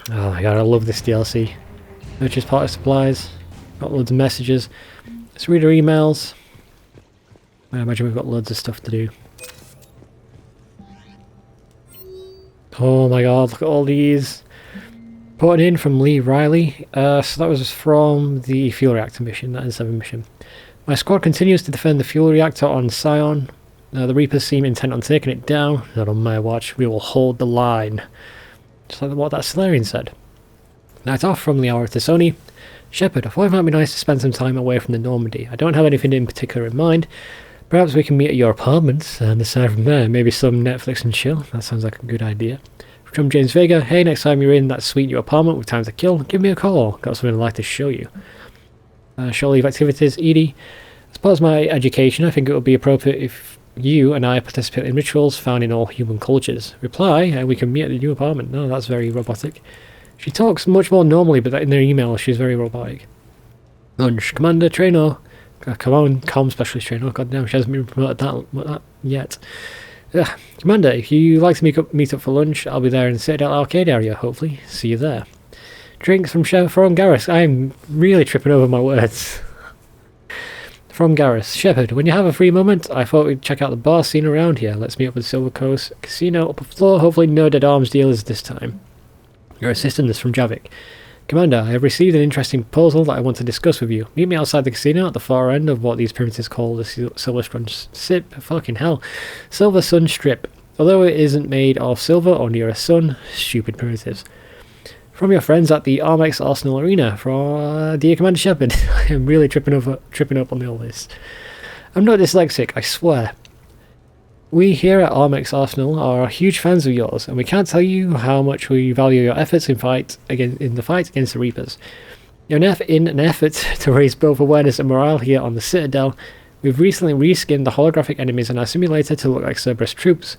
Oh my god, I love this DLC. Purchase party supplies. Got loads of messages. Let's read our emails. I imagine we've got loads of stuff to do. Oh my god, look at all these. Put in from Lee Riley. So that was from the fuel reactor mission, that N7 mission. My squad continues to defend the fuel reactor on Scion. The Reapers seem intent on taking it down. Not on my watch. We will hold the line. Just like what that Solarian said. Night off from Liara to Sony. Shepard, I thought it might be nice to spend some time away from the Normandy. I don't have anything in particular in mind. Perhaps we can meet at your apartment and decide from there. Maybe some Netflix and chill. That sounds like a good idea. From James Vega, hey, next time you're in that sweet new apartment with time to kill, give me a call. Got something I'd like to show you. Shall leave activities, Edie. As part of my education, I think it would be appropriate if you and I participate in rituals found in all human cultures. Reply, and we can meet at the new apartment. No, that's very robotic. She talks much more normally, but in her email, she's very robotic. Lunch, Commander, Trainer. Come on, comm specialist Trainer. God damn, she hasn't been promoted that yet. Commander, if you like to meet up for lunch, I'll be there in the Citadel arcade area, hopefully. See you there. Drinks from Chef from Garrus. I'm really tripping over my words. From Garrus. Shepard, when you have a free moment, I thought we'd check out the bar scene around here. Let's meet up at Silver Coast Casino, upper floor. Hopefully no dead arms dealers this time. Your assistant is from Javik. Commander, I have received an interesting proposal that I want to discuss with you. Meet me outside the casino at the far end of what these primitives call the Silver Sun Strip. Fucking hell. Silver Sun Strip. Although it isn't made of silver or near a sun, stupid primitives. From your friends at the Armex Arsenal Arena. From dear Commander Shepard. I am really tripping up on all this. I'm not dyslexic, I swear. We here at Armex Arsenal are huge fans of yours, and we can't tell you how much we value your efforts in the fight against the Reapers. In an effort to raise both awareness and morale here on the Citadel, we've recently reskinned the holographic enemies in our simulator to look like Cerberus troops.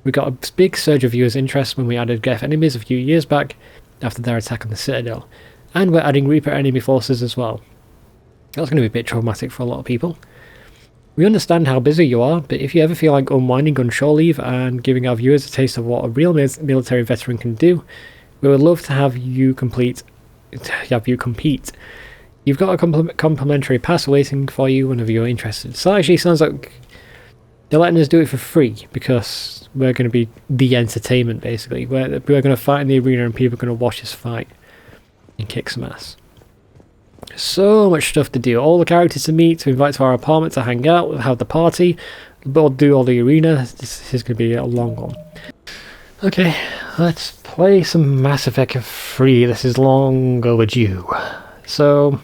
We got a big surge of viewers' interest when we added Geth enemies a few years back after their attack on the Citadel, and we're adding Reaper enemy forces as well. That's going to be a bit traumatic for a lot of people. We understand how busy you are, but if you ever feel like unwinding on shore leave and giving our viewers a taste of what a real military veteran can do, we would love to have you compete. You've got a complimentary pass waiting for you whenever you're interested. So actually sounds like they're letting us do it for free because we're going to be the entertainment, basically. We're going to fight in the arena and people are going to watch us fight and kick some ass. So much stuff to do. All the characters to meet, to invite to our apartment to hang out, have the party, do all the arena. This is going to be a long one. Okay, let's play some Mass Effect 3. This is long overdue. So,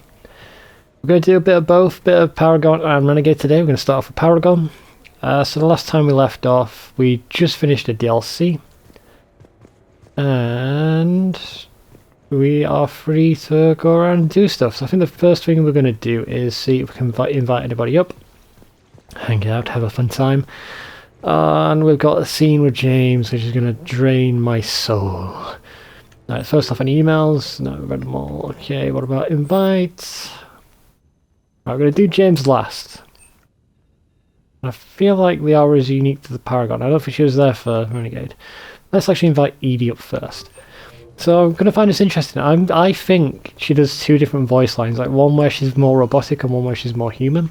we're going to do a bit of both, bit of Paragon and Renegade today. We're going to start off with Paragon. So the last time we left off, we just finished a DLC. And we are free to go around and do stuff. So I think the first thing we're going to do is see if we can invite anybody up, hang out, have a fun time. And we've got a scene with James, which is going to drain my soul. Alright, first off, any emails? No, we've read them all. Okay, what about invites? Right, we're going to do James last. I feel like the hour is unique to the Paragon. I don't think she was there for Renegade. Let's actually invite Edie up first. So I'm going to find this interesting. I think she does two different voice lines, like one where she's more robotic and one where she's more human.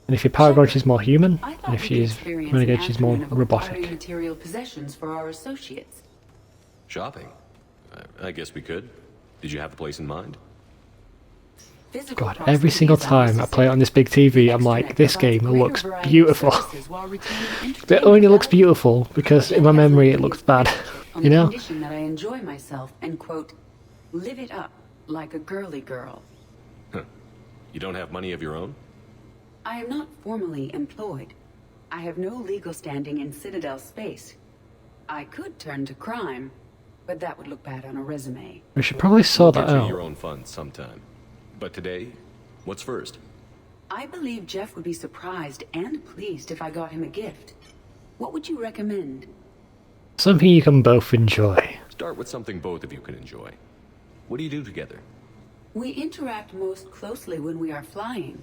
And if you're Paragon, she's more human, and if she's Renegade, she's more robotic. Material possessions for our associates. Shopping? I guess we could. Did you have a place in mind? God, every single time I play it on this big TV, I'm like, this game looks beautiful. But it only looks beautiful because in my memory it looks bad. You know? On the condition that I enjoy myself and, quote, live it up like a girly girl. Huh. You don't have money of your own? I am not formally employed. I have no legal standing in Citadel space. I could turn to crime, but that would look bad on a resume. We should probably sort that Get you out. your own funds sometime. But today, what's first? I believe Jeff would be surprised and pleased if I got him a gift. What would you recommend? Something you can both enjoy. Start with something both of you can enjoy. What do you do together? We interact most closely when we are flying.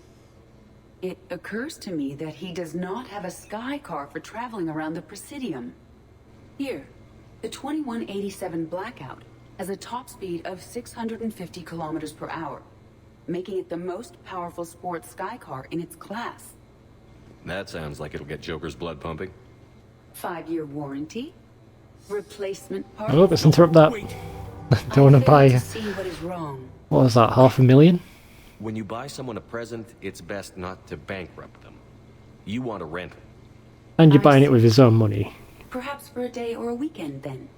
It occurs to me that he does not have a sky car for traveling around the Presidium. Here, the 2187 Blackout has a top speed of 650 kilometers per hour, making it the most powerful sports sky car in its class. That sounds like it'll get Joker's blood pumping. 5-year warranty, replacement parts. Oh, let's interrupt that. Don't want to buy. To see what is wrong. What was that? $500,000? When you buy someone a present, it's best not to bankrupt them. You want to rent it. And you're buying it with his own money. Perhaps for a day or a weekend, then.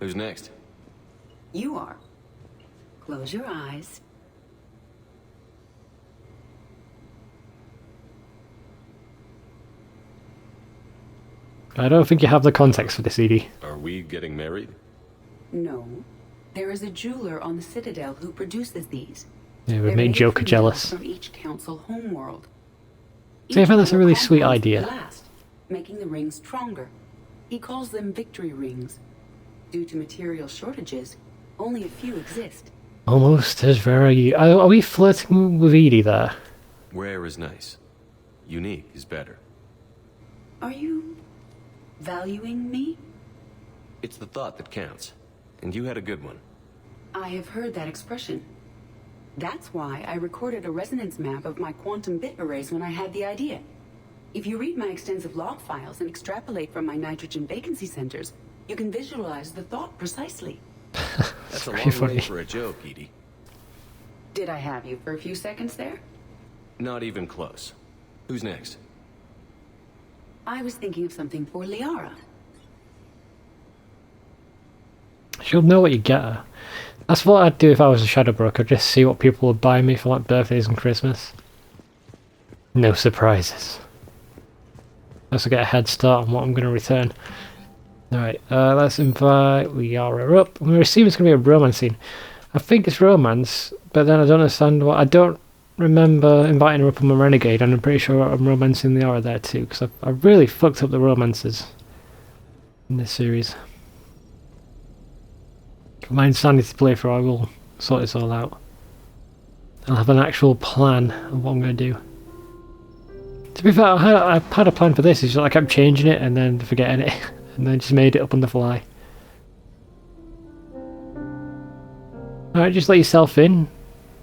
Who's next? You are. Close your eyes. I don't think you have the context for this, Edie. Are we getting married? No. There is a jeweler on the Citadel who produces these. Yeah, we They're made made Joker from jealous. metals from each council homeworld. See, I found that's a really Each sweet compound idea. last, making the rings stronger. He calls them victory rings. Due to material shortages, only a few exist. Almost as very... Are we flirting with Edie there? Rare is nice. Unique is better. Are you valuing me? It's the thought that counts. And you had a good one. I have heard that expression. That's why I recorded a resonance map of my quantum bit arrays when I had the idea. If you read my extensive log files and extrapolate from my nitrogen vacancy centers, you can visualize the thought precisely. That's a very long funny. way for a joke, Edie. Did I have you for a few seconds there? Not even close. Who's next? I was thinking of something for Liara. She'll know what you get her. That's what I'd do if I was a shadow broker, just see what people would buy me for like birthdays and Christmas. No surprises. Let's get a head start on what I'm going to return. Alright, let's invite Liara up. I'm assuming it's going to be a romance scene. I think it's romance, but then I don't understand what... I don't remember inviting her up on my Renegade, and I'm pretty sure I'm romancing Liara there too, because I've really fucked up the romances in this series. My insanity playthrough, I will sort this all out. I'll have an actual plan of what I'm going to do. To be fair, I had a plan for this, it's just I kept changing it and then forgetting it, and then just made it up on the fly. Alright, just let yourself in.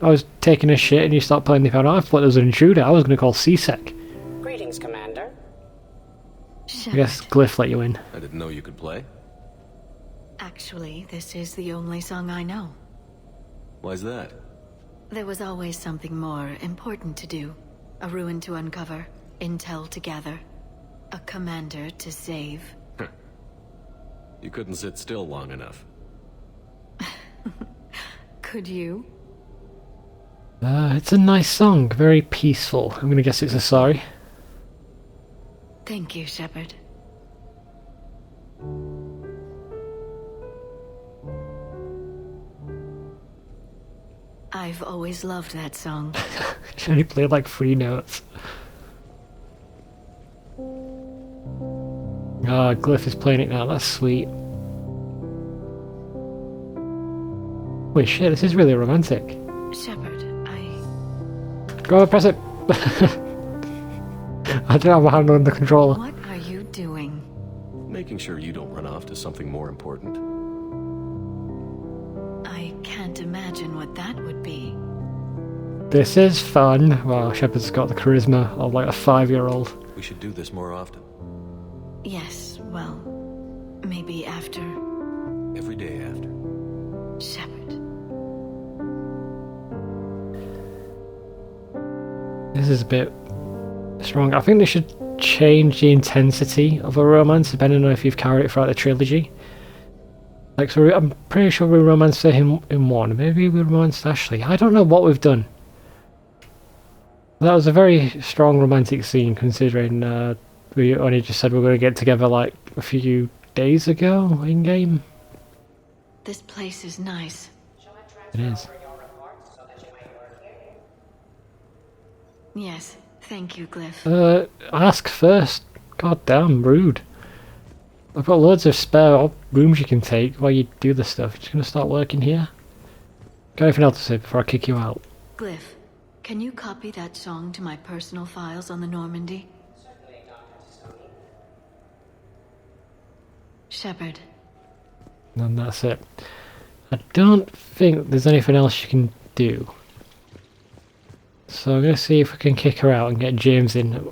I was taking a shit and you start playing the piano. I thought there was an intruder, I was going to call C-Sec. Greetings, Commander. I guess Glyph let you in. I didn't know you could play. Actually, this is the only song I know. Why's that? There was always something more important to do. A ruin to uncover, intel to gather, a commander to save. You couldn't sit still long enough. Could you? It's a nice song, very peaceful. I'm going to guess it's a sorry. Thank you, Shepard. I've always loved that song. She only played like 3 notes. Ah, Glyph is playing it now, that's sweet. Wait, shit, this is really romantic. Shepard, Go on, press it! I don't have a hand on the controller. what are you doing? Making sure you don't run off to something more important. I can't imagine what that would be. This is fun. Wow, Shepard's got the charisma of like a 5-year-old. We should do this more often. Yes, well, maybe after. Every day after. Shepard. This is a bit strong. I think they should change the intensity of a romance depending on if you've carried it throughout the trilogy. Like, so I'm pretty sure we romanced him in 1. Maybe we romanced Ashley. I don't know what we've done. That was a very strong romantic scene considering we only just said we were going to get together like a few days ago in game. This place is nice. It is. Yes, thank you, Glyph. Ask first. God damn, rude. I've got loads of spare rooms you can take while you do this stuff. Just gonna start working here. Got anything else to say before I kick you out? Glyph, can you copy that song to my personal files on the Normandy? Shepard. And that's it. I don't think there's anything else you can do. So I'm going to see if we can kick her out and get James in.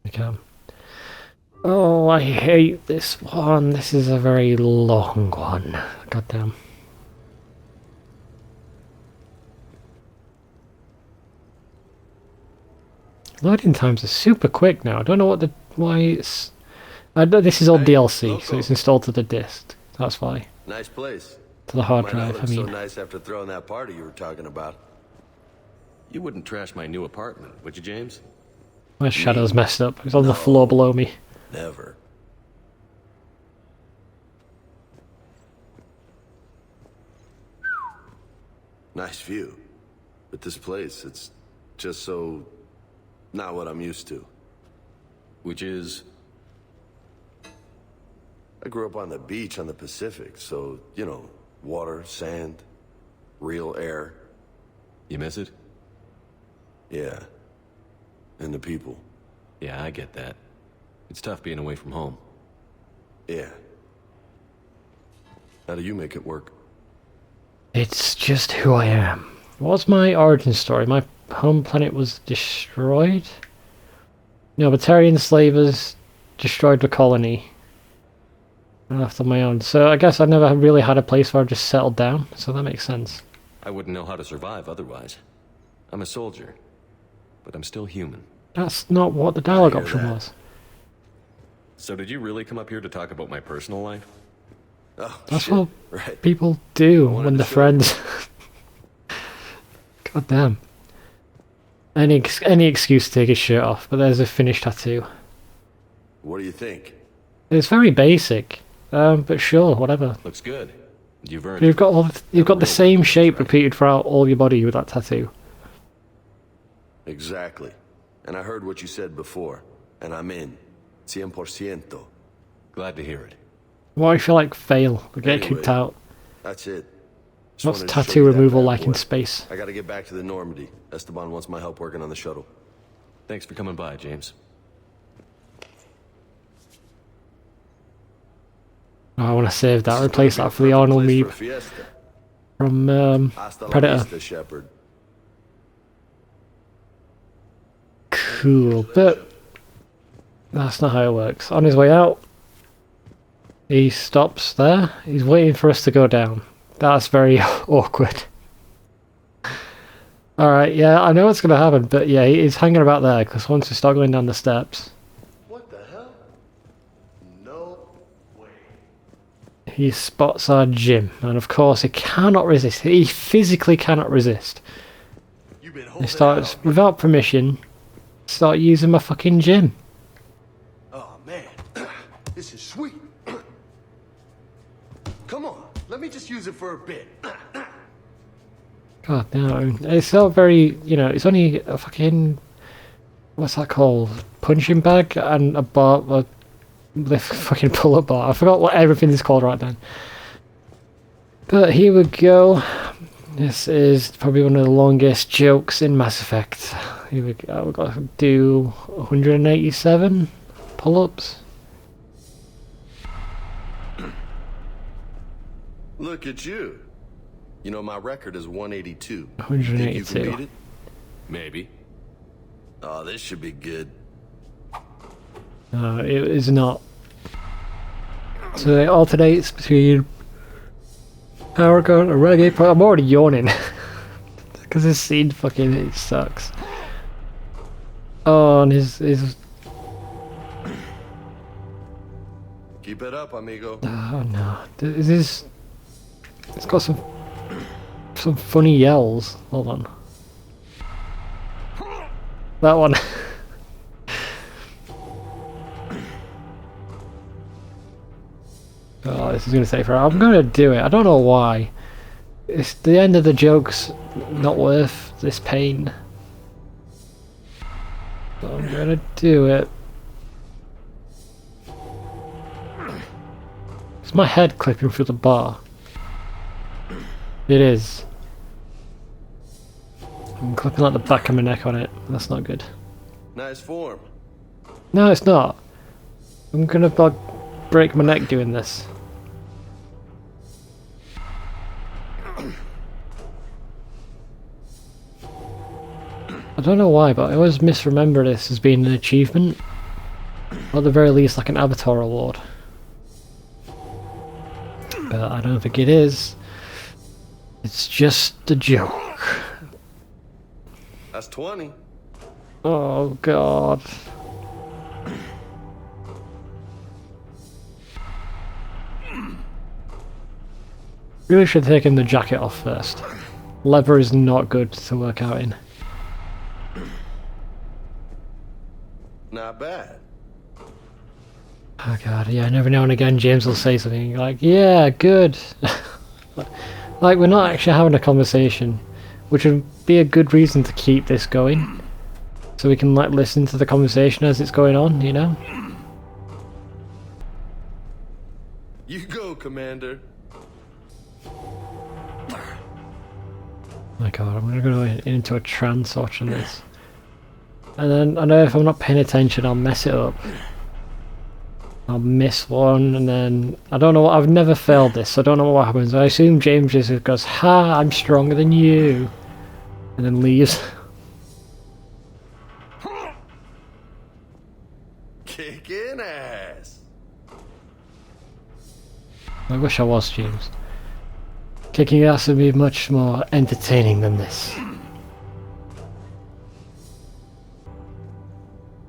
We can. Oh, I hate this one. This is a very long one. Goddamn. Loading times are super quick now. I don't know why it's. This is all DLC, so it's installed to the disk. That's why. Nice place. To the hard Might not drive. I look mean. so nice after throwing that party you were talking about. You wouldn't trash my new apartment, would you, James? My shadow's messed up. It's on the floor below me. Never. Nice view. But this place, it's just so not what I'm used to. Which is... I grew up on the beach on the Pacific, so, you know, water, sand, real air. You miss it? Yeah. And the people. Yeah, I get that. It's tough being away from home. Yeah. How do you make it work? It's just who I am. What's my origin story? My home planet was destroyed? No, Batarian slavers destroyed the colony. After my own. So I guess I never really had a place where I just settled down, so that makes sense. I wouldn't know how to survive otherwise. I'm a soldier, but I'm still human. That's not what the dialogue hear option that. was. So did you really come up here to talk about my personal life? Oh, That's shit. what Right. people do wanted when to they're show friends. God damn. Any excuse to take his shirt off, but there's a finished tattoo. What do you think? It's very basic, but sure, whatever. Looks good. You've earned You've it. got the same shape repeated throughout all your body with that tattoo. Exactly. And I heard what you said before, and I'm in. 100%. Glad to hear it. Why if you like fail or get Anyway, kicked out? That's it. Just What's wanted to show tattoo you that removal bad like in boy. space? I gotta get back to the Normandy. Esteban wants my help working on the shuttle. Thanks for coming by, James. Oh, I want to save that. Replace that for the Perfect Arnold place for Meep a fiesta. from Hasta la Predator. vista, Shepard. Cool, but that's not how it works. On his way out, he stops there. He's waiting for us to go down. That's very awkward. Alright, yeah, I know what's going to happen, but yeah, he's hanging about there, because once we start going down the steps, What the hell? No way. he spots our gym, and of course he cannot resist. He physically cannot resist. You've been He holding starts, out. without permission, start using my fucking gym. Oh man, this is sweet. Come on, let me just use it for a bit. God damn, it's not very, you know, it's only a fucking, what's that called? Punching bag and a bar, the fucking pull-up bar. I forgot what everything is called right then. But here we go. This is probably one of the longest jokes in Mass Effect. Here we go. We've got to do 187 pull-ups. Look at you. You know, my record is 182. Think you can 182. beat it? Maybe. Oh, this should be good. No, it is not. So it alternates between Paragon and Reggae. I'm already yawning. Because this scene fucking, it sucks. Oh, and his Keep it up, amigo. oh no. This it's got some funny yells. Hold on. That one. Oh, this is gonna take forever. I'm gonna do it. I don't know why. It's the end of the joke's not worth this pain. So I'm gonna do it. Is my head clipping through the bar? It is. I'm clipping like the back of my neck on it. That's not good. Nice form. No, it's not. I'm gonna like break my neck doing this. I don't know why, but I always misremember this as being an achievement. Or at the very least, like an Avatar award. But I don't think it is. It's just a joke. That's 20. Oh god. Really should have taken the jacket off first. Leather is not good to work out in. Not bad. Oh god, yeah, every now and again James will say something like, yeah, good. Like, we're not actually having a conversation, which would be a good reason to keep this going. So we can, like, listen to the conversation as it's going on, you know? You go, Commander. My god, I'm gonna go into a trance watching this. And then, I know if I'm not paying attention, I'll mess it up. I'll miss one, and then I don't know. I've never failed this, so I don't know what happens. I assume James just goes, "Ha! I'm stronger than you," and then leaves. Kicking ass. I wish I was James. Kicking ass would be much more entertaining than this.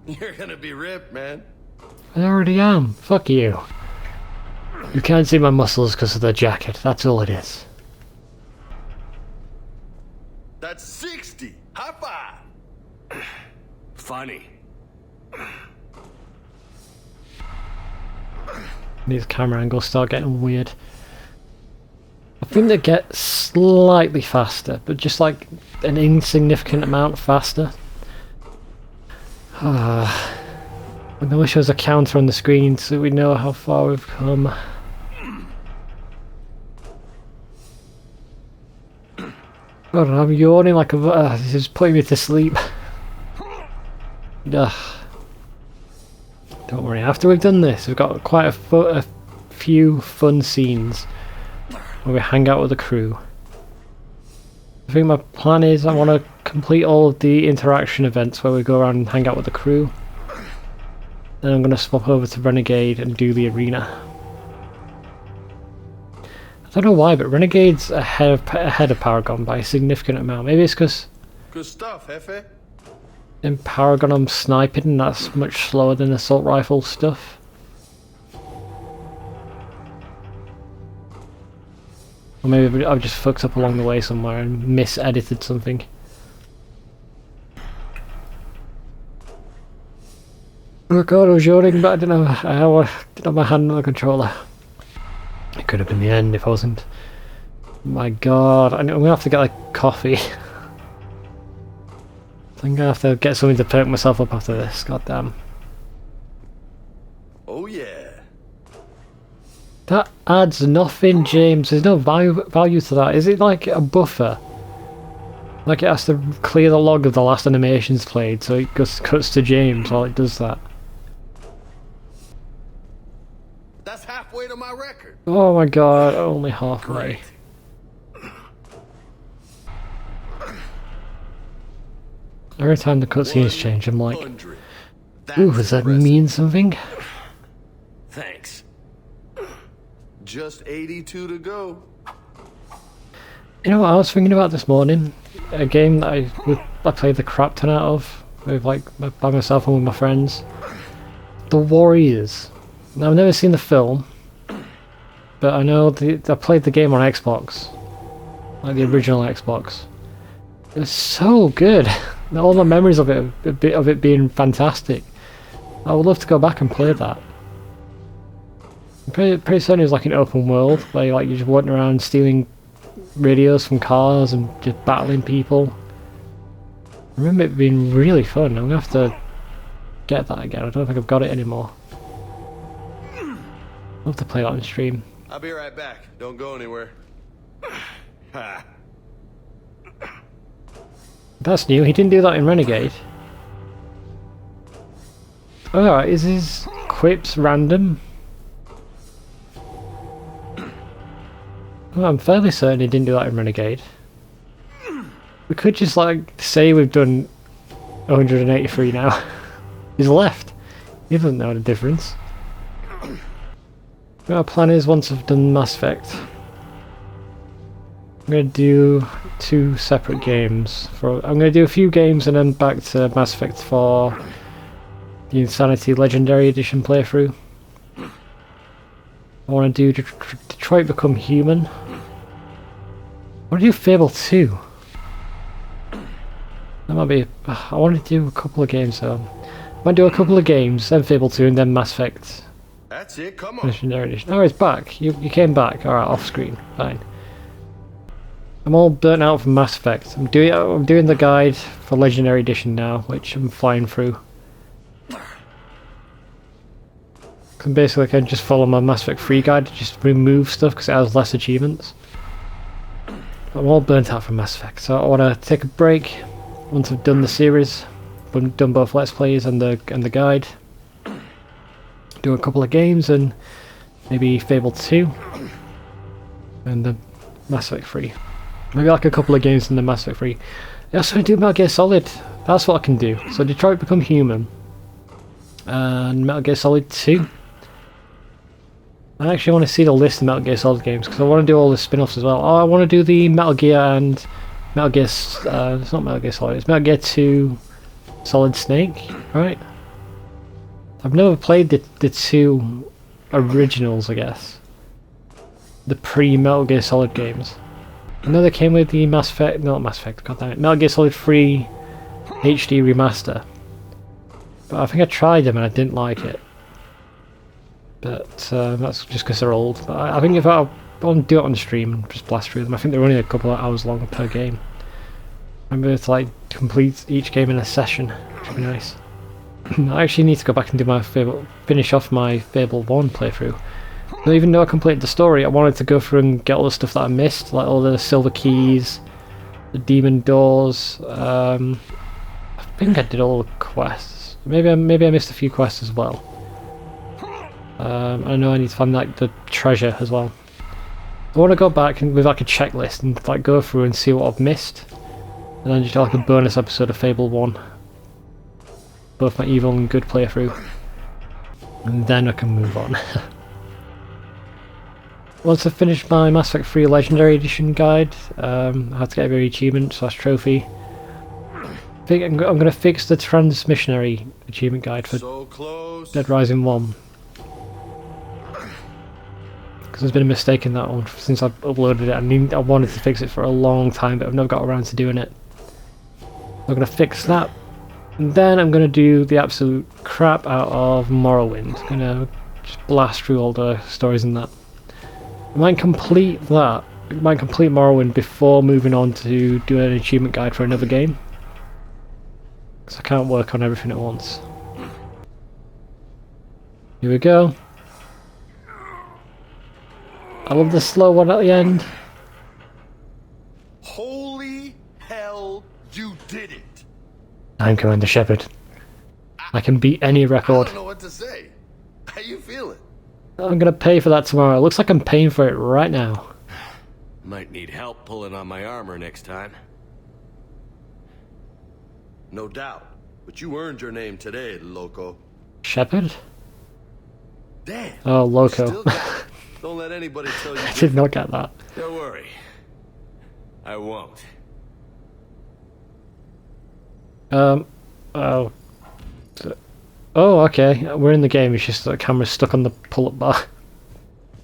You're gonna be ripped, man. I already am. Fuck you. You can't see my muscles because of the jacket. That's all it is. That's 60. High five. Funny. These camera angles start getting weird. I think they get slightly faster, but just like an insignificant amount faster. I wish there was a counter on the screen so we know how far we've come. God, I'm yawning like a... this is putting me to sleep. Ugh. Don't worry, after we've done this, we've got quite a few fun scenes where we hang out with the crew. I think my plan is I want to complete all of the interaction events where we go around and hang out with the crew. Then I'm going to swap over to Renegade and do the arena. I don't know why, but Renegade's ahead of Paragon by a significant amount. Maybe it's because Good stuff, Hefe. in Paragon I'm sniping and that's much slower than assault rifle stuff. Or maybe I've just fucked up along the way somewhere and mis-edited something. Oh god, I was yawning, but I didn't have my hand on the controller. It could have been the end if I wasn't. My god, I'm gonna have to get like coffee. I think I'm gonna have to get something to perk myself up after this, god damn. Oh yeah. That adds nothing, James. There's no value to that. Is it like a buffer? Like it has to clear the log of the last animations played, so it just cuts to James while it does that. That's halfway to my record. Oh my god, only halfway. Every time the cutscenes change, I'm like, 100. ooh, does that impressive. mean something? Thanks. Just 82 to go. You know what I was thinking about this morning? A game that I played the crap ton out of, with like by myself and with my friends. The Warriors. Now I've never seen the film, but I know I played the game on Xbox, like the original Xbox. It was so good. All my memories of it being fantastic. I would love to go back and play that. Pretty certain it was like an open world where you're just walking around stealing radios from cars and just battling people. I remember it being really fun. I'm gonna have to get that again. I don't think I've got it anymore. I'll have to play that on stream. I'll be right back. Don't go anywhere. Ha. That's new. He didn't do that in Renegade. Alright, is his quips random? Well, I'm fairly certain he didn't do that in Renegade. We could just like say we've done 183 now. He's left. He doesn't know the difference. What our plan is, once I've done Mass Effect, I'm going to do 2 separate games. I'm going to do a few games and then back to Mass Effect for the Insanity Legendary Edition playthrough. I want to do Detroit Become Human. I want to do Fable 2. That might be... I want to do a couple of games though. I might do a couple of games, then Fable 2 and then Mass Effect. That's it, come on. Legendary Edition. Oh, it's back. You came back. Alright, off screen. Fine. I'm all burnt out from Mass Effect. I'm doing the guide for Legendary Edition now, which I'm flying through. And basically I can just follow my Mass Effect 3 guide to just remove stuff because it has less achievements. I'm all burnt out from Mass Effect, so I want to take a break once I've done the series. I've done both Let's Plays and the guide. Do a couple of games and maybe Fable 2 and then Mass Effect 3. Maybe like a couple of games in the Mass Effect 3. I also want to do Metal Gear Solid. That's what I can do. So Detroit Become Human and Metal Gear Solid 2. I actually want to see the list of Metal Gear Solid games because I want to do all the spin-offs as well. Oh, I want to do the Metal Gear and Metal Gear... it's not Metal Gear Solid, it's Metal Gear 2 Solid Snake, right? I've never played the 2 originals, I guess. The pre-Metal Gear Solid games. I know they came with the Mass Effect... not Mass Effect, goddammit. Metal Gear Solid 3 HD Remaster. But I think I tried them and I didn't like it. But that's just because they're old. But I think if I want to do it on stream and just blast through them, I think they're only a couple of hours long per game. Remember to like complete each game in a session, which would be nice. I actually need to go back and do my finish off my Fable 1 playthrough. So even though I completed the story, I wanted to go through and get all the stuff that I missed, like all the silver keys, the demon doors. I think I did all the quests. Maybe I missed a few quests as well. I know I need to find like the treasure as well. I want to go back and with like a checklist and like go through and see what I've missed, and then just do like a bonus episode of Fable 1. Both my evil and good playthrough, and then I can move on. Once I've finished my Mass Effect 3 Legendary Edition guide, I have to get every achievement / trophy. I think I'm going to fix the transmissionary achievement guide for Dead Rising 1. Because there's been a mistake in that one since I've uploaded it. I wanted to fix it for a long time, but I've never got around to doing it. I'm going to fix that. And then I'm going to do the absolute crap out of Morrowind. I'm going to just blast through all the stories in that. I might complete that. I might complete Morrowind before moving on to do an achievement guide for another game. Because I can't work on everything at once. Here we go. I love the slow one at the end. Holy hell, you did it! I'm Commander Shepard. I can beat any record. I don't know what to say. How you feeling? I'm gonna pay for that tomorrow. It looks like I'm paying for it right now. Might need help pulling on my armor next time. No doubt. But you earned your name today, Loco. Shepard? Damn. Oh, Loco. Still got it. Don't let anybody tell you I did not get that. Don't worry. I won't. Oh. Oh, okay. We're in the game. It's just the camera's stuck on the pull-up bar.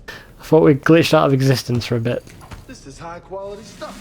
I thought we glitched out of existence for a bit. This is high quality stuff.